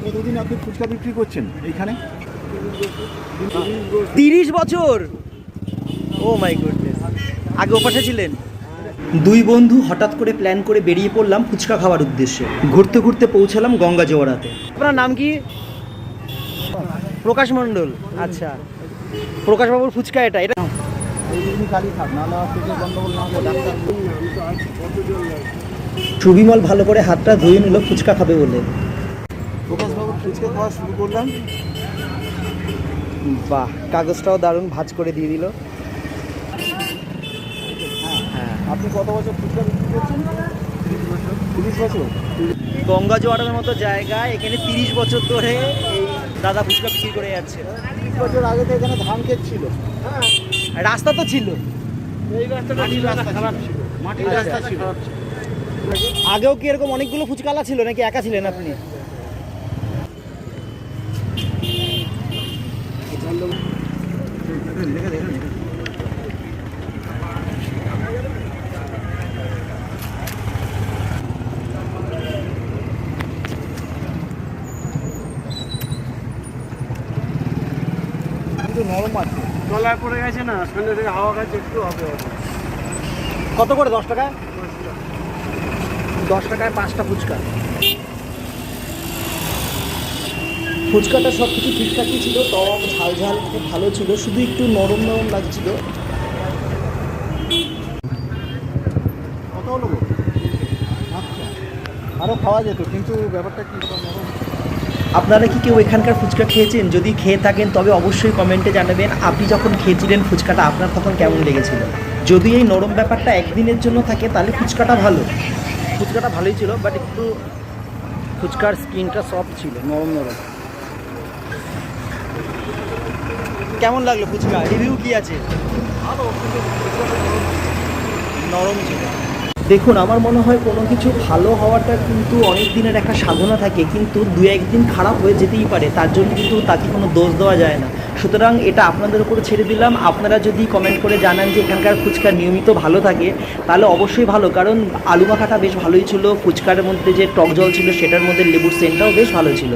কতদিন আপনি ফুচকা বিক্রি করছেন এইখানে? 30 বছর। ও মাই গুডনেস। আগে ওপাশে ছিলেন? দুই বন্ধু হঠাৎ করে প্ল্যান করে বেরিয়ে পড়লাম ফুচকা খাওয়ার উদ্দেশ্যে। ঘুরতে ঘুরতে পৌঁছালাম গঙ্গা জোয়ারাতে। আপনার নাম কি? প্রকাশ মণ্ডল। আচ্ছা, প্রকাশবাবুর ফুচকা এটা এটা সুবিমল ভালো করে হাতটা ধুয়ে নিল ফুচকা খাবে বলে। প্রকাশবাবুর ফুচকা খাওয়া শুরু করলাম। বাহ, কাগজটাও দারুণ ভাঁজ করে দিয়ে দিল। হ্যাঁ, আপনি কত বছর ফুচকা বিক্রি করছেন? 30 বছর। গঙ্গা জোয়ারের মতো জায়গায় এখানে 30 বছর ধরে এই দাদা ফুচকা বিক্রি করে যাচ্ছে। 30 বছর আগে তো এখানে ধান ক্ষেত ছিল। রাস্তা তো ছিল, এই রাস্তাটা খারাপ ছিল, মাটির রাস্তা ছিল। আগেও কি এরকম অনেকগুলো ফুচকালা ছিল নাকি একা ছিলেন আপনি? কিন্তু নরম আছে, তলায় পড়ে গেছে না, সামনে থেকে হাওয়া খাচ্ছে, একটু হবে। কত করে? 10 টাকা? 10 টাকায় 5টা ফুচকা। ফুচকাটা সব কিছু ঠিকঠাকই ছিল, টক ঝাল ঝাল খুব ভালো ছিল, শুধু একটু নরম নরম লাগছিল। কত হলো গো? আচ্ছা, আরও খাওয়া যেত, কিন্তু ব্যাপারটা কি নরম। আপনারা কি কেউ এখানকার ফুচকা খেয়েছেন? যদি খেয়ে থাকেন তবে অবশ্যই কমেন্টে জানাবেন আপনি যখন খেয়েছিলেন ফুচকাটা আপনার তখন কেমন লেগেছিল। যদি এই নরম ব্যাপারটা একদিনের জন্য থাকে তাহলে ফুচকাটা ভালো। ফুচকাটা ভালোই ছিল, বাট একটু ফুচকার স্কিনটা সফট ছিল, নরম নরম। কেমন লাগলো ফুচকা? রিভিউ কি আছে? ভালো, কিন্তু নরম ছিল। দেখুন, আমার মনে হয় কোনো কিছু ভালো হওয়াটা কিন্তু অনেক দিনের একটা সাধনা থাকে, কিন্তু 2-1 দিন খারাপ হয়ে যেতেই পারে, তার জন্য কিন্তু তাকে কোনো দোষ দেওয়া যায় না। সুতরাং এটা আপনাদের উপরে ছেড়ে দিলাম। আপনারা যদি কমেন্ট করে জানান যে এখানকার ফুচকা নিয়মিত ভালো থাকে তাহলে অবশ্যই ভালো, কারণ আলু মাখাটা বেশ ভালোই ছিল, ফুচকার মধ্যে যে টক জল ছিল সেটার মধ্যে লেবুর সেন্টটাও বেশ ভালো ছিল।